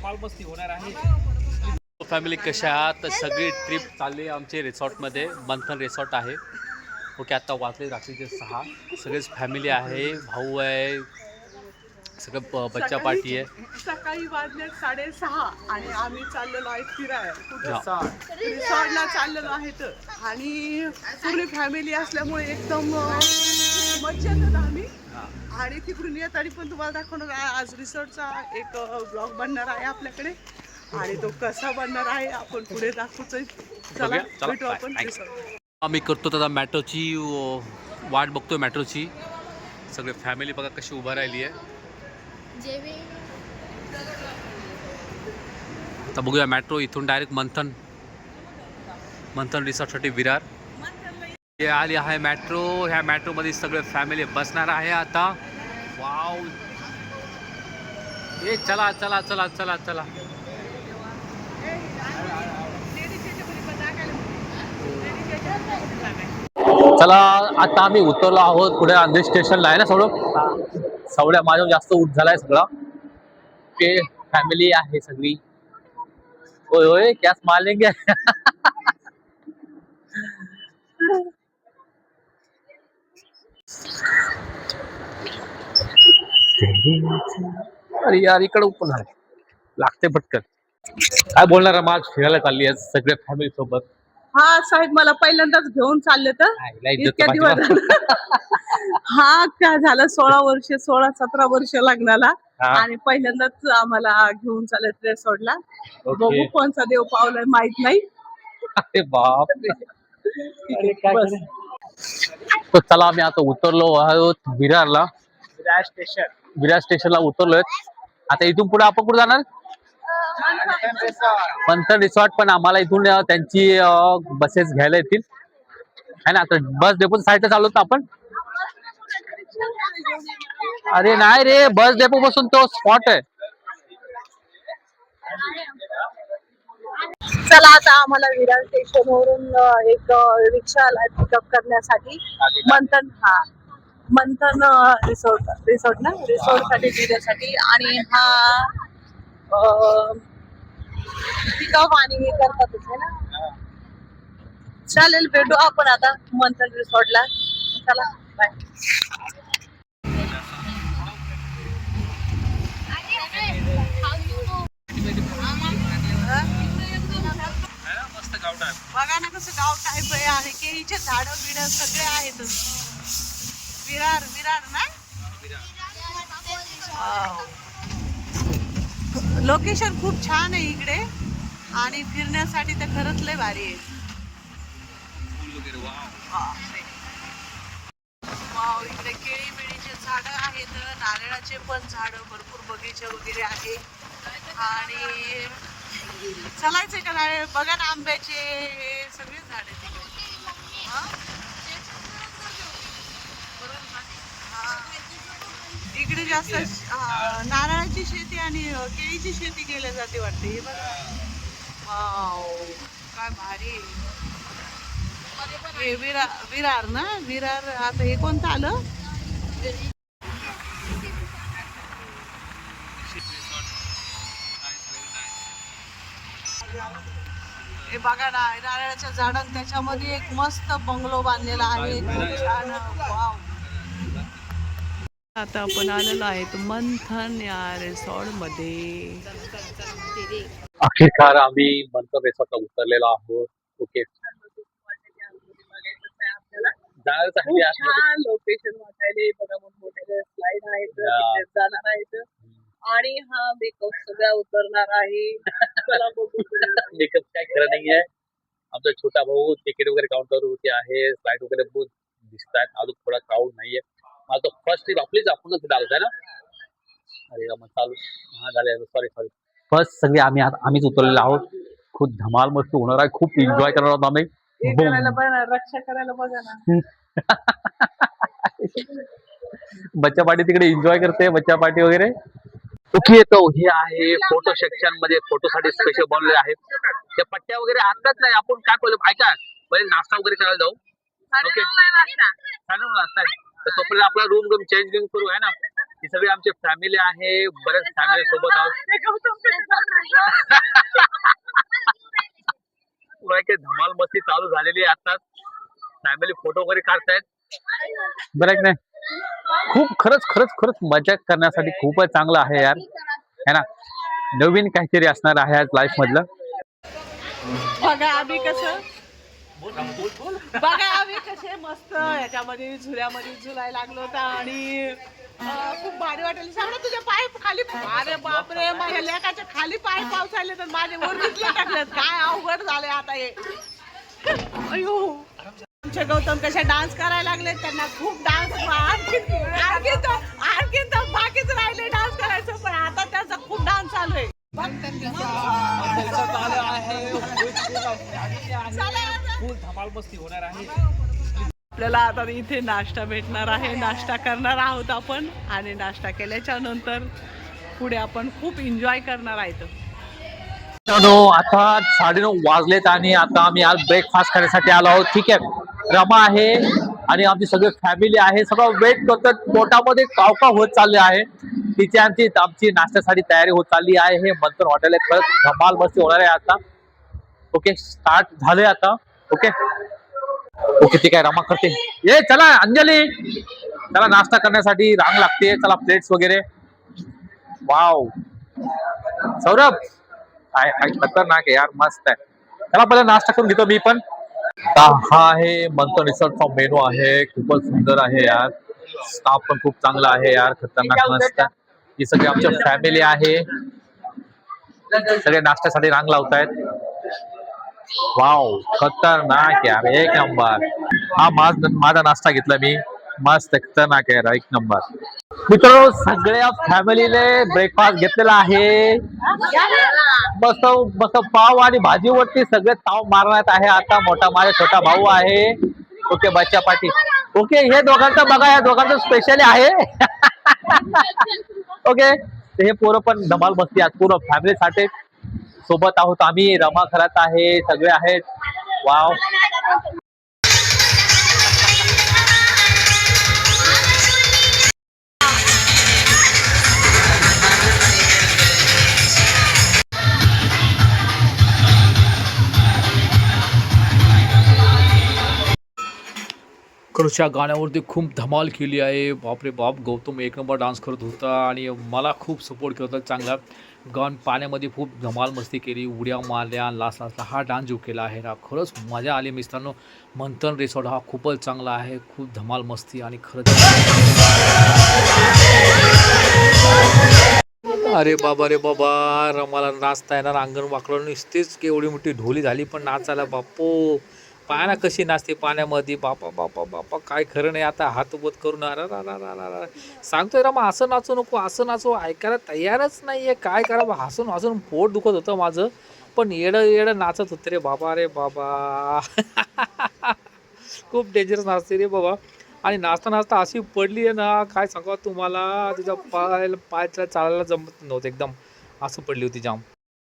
धमाल मस्ती होणार आहे। फॅमिली कशा आहात? तर सगळी ट्रिप चालली आमचे रिसॉर्टमध्ये, मंथन रिसॉर्ट आहे। ओके, आता वाजले रात्रीचे 6, सगळेच फॅमिली आहे, भाऊ आहे, सगळं बच्चा पार्टी आहे। सकाळी वाजले 6:30 आणि आम्ही चाललेलो आहे फिरायला हा. रिसॉर्टला चाललेलो आहेत आणि पूर्ण फॅमिली असल्यामुळे एकदम मज्जेत आम्ही आणि तिकडून येताना पण तुम्हाला दाखवणार आहे। आज रिसॉर्टचा एक ब्लॉग बनणार आहे आपल्याकडे आणि तो कसा बनणार आहे आपण पुढे दाखवूच। चला भेटू आपण रिसॉर्ट। आम्ही करतो आता मेट्रोची वाट बघतोय, मेट्रोची। सगळे फॅमिली बघा कशी उभा राहिली आहे। आता बघूया मेट्रो इथून डायरेक्ट मंथन रिसॉर्टसाठी विरार हे आली आहे मेट्रो। ह्या मेट्रोमध्ये सगळे फॅमिली बसणार आहे आता। वाव, ए चला चला चला चला चला। चला आता आम्ही उतरलो आहोत पुढे अंधेरी स्टेशनला आहे ना। सवड्या माझ्या जास्त उठ झालाय सगळा। ते फॅमिली आहे सगळी। ओय ओय क्या स्माइलिंग है। अरे यार इकडे पण आहे, लागते पटकन। काय बोलणार माझ फिरायला चालली आहे सगळ्या फॅमिली सोबत। हा साहेब, मला पहिल्यांदाच घेऊन चालले तर इतक्या दिवस हा काय झालं 16-17 वर्ष लग्नाला आणि पहिल्यांदाच आम्हाला घेऊन चालत रिसॉर्टला। बघू कोणचा देव पावलाय माहित नाही। अरे बाप तो चला आम्ही आता उतरलो आहोत विरारला। विरार स्टेशनला उतरलोय। आता इथून पुढे आपण कुठे जाणार? मंथन रिसॉर्ट। पण आम्हाला इथून त्यांची बसेस घ्यायला येतील है ना। आता बस डेपो साईडला चाललो ना आपण। अरे नाही रे, बस डेपो पासून तो स्पॉट आहे। चला आता आम्हाला विरार स्टेशन वरून एक रिक्षा आलाय पिकअप करण्यासाठी। मंथन रिसॉर्ट ना, रिसॉर्ट साठी जाण्यासाठी। आणि हा पिकअप आणि हे करतातच आहे ना। चालेल, भेटू आपण आता मंथन रिसॉर्टला। चला बाय। बघा ना कसं गाव टाईप आहे, केळीचे झाडं बिड सगळे आहेत। विरार ना। लोकेशन खूप छान आहे इकडे आणि फिरण्यासाठी तर खरंच लय भारी आहे। वाव, इकडे केळी बिळीचे झाड आहेत, नारळाचे पण झाड, भरपूर बगीचे वगैरे आहे। आणि चालायचंय का नारळ? बघा ना आंब्याचे हे सगळे झाड आहेत तिकडे। इकडे जास्त नारळाची शेती आणि केळीची शेती केली जाते वाटते। हे बघा, वाव काय भारी। हे विरार ना, विरार। आता हे कोणतं आलं? हे बघा ना, नारळाच्या झाडात त्याच्यामध्ये एक मस्त बंगलो बांधलेला आहे, खूप छान। वाव, आता आपण आलेलो आहे मंथन या रिसॉर्ट मध्ये। अखेरकार आम्ही मंथन रिसॉर्टला उतरलेलो आहोत। ओके, छान लोकेशन वाटायले बघा, मोठे स्लाइड आहेत, तिकडे जाणार आहेत आणि हा मेकअप सगळा उतरणार आहे। चला बघू। मेकअप काय खरं नाहीये। आमचा छोटा भाऊ तिकीट वगैरे काउंटर वरती आहे, स्लाइड वगैरे बहुत दिसत आहेत। अजून थोडा क्राऊड नाहीये। माझं फर्स्ट ट्रिप आपलीच आपणच डालत आहे ना। अरे मग चालू हा झाले, सॉरी फर्स्ट सगळे आम्हीच उतरलेलो आहोत। खूप धमाल मस्त होणार आहे, खूप एन्जॉय करणार आहोत आम्ही। रक्षा करायला बघा ना। बच्चा पार्टी तिकडे एन्जॉय करते, बच्चा पार्टी वगैरे। ओके, तो हे आहे फोटो सेक्शन मध्ये, फोटोसाठी स्पेशल बनवले आहे। त्या पट्ट्या वगैरे हातच नाही, आपण काय ऐका पहिले नाश्ता वगैरे करायला जाऊ। ओके, नाश्ता तर तोपर्यंत आपला रूम चेंज करू आहे ना। ही सगळी आमची फॅमिली आहे, बऱ्याच फॅमिली सोबत आहोत. धमाल मस्ती चालू झालेली आहे आता. फॅमिली फोटो वगैरे काढतायत. बरं आहे की नाही? खूप खरंच खरंच खरंच मजा करण्यासाठी खूपच चांगलं आहे यार, है ना. नवीन काहीतरी असणार आहे आज लाईफ मधलं. बघा आम्ही कसे मस्त याच्यामध्ये झुल्यामध्ये झुलायला लागलो होता आणि खूप भारी वाटेल. सांग तुझे पाय खाली, अरे बापरे माझ्या लेकाच्या खाली पाय पावसाले तर माझे वरतीच टाकलेत. काय अवघड झाले आता हे. अयो आमचे गौतम कसे डान्स करायला लागले, त्यांना खूप डान्स आणखी तर बाकीच राहिले डान्स करायचं, पण आता त्यांचा खूप डान्स चालू आहे. धमाल मस्ती होणार आहे. आपल्याला आता इथे नाश्ता भेटणार आहे, नाश्ता करणार आहोत आपण आणि नाश्ता केल्याच्या नंतर पुढे आपण खूप एन्जॉय करणार आहोत. आता 9:30 वाजलेत आणि आता आम्ही आज ब्रेकफास्ट करण्यासाठी आलो आहोत. ठीक आहे, रमा आहे आणि आमची सगळी फॅमिली आहे, सगळं वेट करतात. पोटामध्ये कावकाव होत चालले आहे. तिची आमची नाश्त्यासाठी तयारी होत चालली आहे. हे मंथन हॉटेल आहे, खरंच धमाल मस्ती होणार आहे आता. ओके, स्टार्ट झाले आता. ओके ओके ठीक आहे, रमा करते. ये चला अंजली, चला नाश्ता करण्यासाठी रांग लागते. चला प्लेट्स वगैरे. वाव सौरभ, काय खतरनाक आहे यार, मस्त आहे. चला पहिला नाश्ता करून घेतो मी पण. हा आहे मंथन रिसॉर्टचा मेनू आहे, खूपच सुंदर आहे यार. स्टाफ पण खूप चांगला आहे यार, खतरनाक मस्त. ही सगळी आमची फॅमिली आहे, सगळे नाश्त्यासाठी रांग लावतायत. वाव खतरनाक यार, एक नंबर. हा माझा नाश्ता घेतला मी, मस्त खतरनाक आहे, एक नंबर. मित्रांनो सगळ्या फॅमिलीने ब्रेकफास्ट घेतलेला आहे. मस्त मस्त पाव आणि भाजीवरती सगळे ताव मारण्यात आहे. आता मोठा माझा छोटा भाऊ आहे. ओके बच्चा पाटी. ओके हे दोघांचं बघा, या दोघांचं स्पेशली आहे. ओके हे पोरं पण धमाल मस्ती आज पूर्ण फॅमिलीसाठी सोबत आहोत आम्ही. रमा घरात आहे, सगळे आहेत. वाव खरंच या गाण्यावरती खूप धमाल केली आहे. बापरे बाप, गौतम एक नंबर डान्स करत होता आणि मला खूप सपोर्ट केला होता चांगला. गाण पाण्यामध्ये खूप धमाल मस्ती केली, उड्या मारल्या, लास्टला हा डान्स जो केला आहे ना, खरंच मजा आली मित्रांनो. मंथन रिसॉर्ट हा खूपच चांगला आहे, खूप धमाल मस्ती आणि खरंच. अरे बाबा रे बाबा, रमाला नाचता येणार, अंगण वाकडं नुसतेच एवढी मोठी ढोली झाली पण नाचायला बापो. पाना कशी नाचते पाण्यामध्ये, बापा बापा बापा, काय खरं नाही. आता हातबोत करून सांगतोय रमा असं नाचू नको, असं नाचू, ऐकायला तयारच नाहीये. काय करावं, हसून हसून पोट दुखत होतं माझं, पण येडं नाचत होतं रे बाबा रे बाबा. खूप डेंजरस नाचते रे बाबा. आणि नाचता नाचता अशी पडली आहे ना, काय सांगावं तुम्हाला, तिच्या पाय चालायला जमत नव्हतं, एकदम असं पडली होती जाम.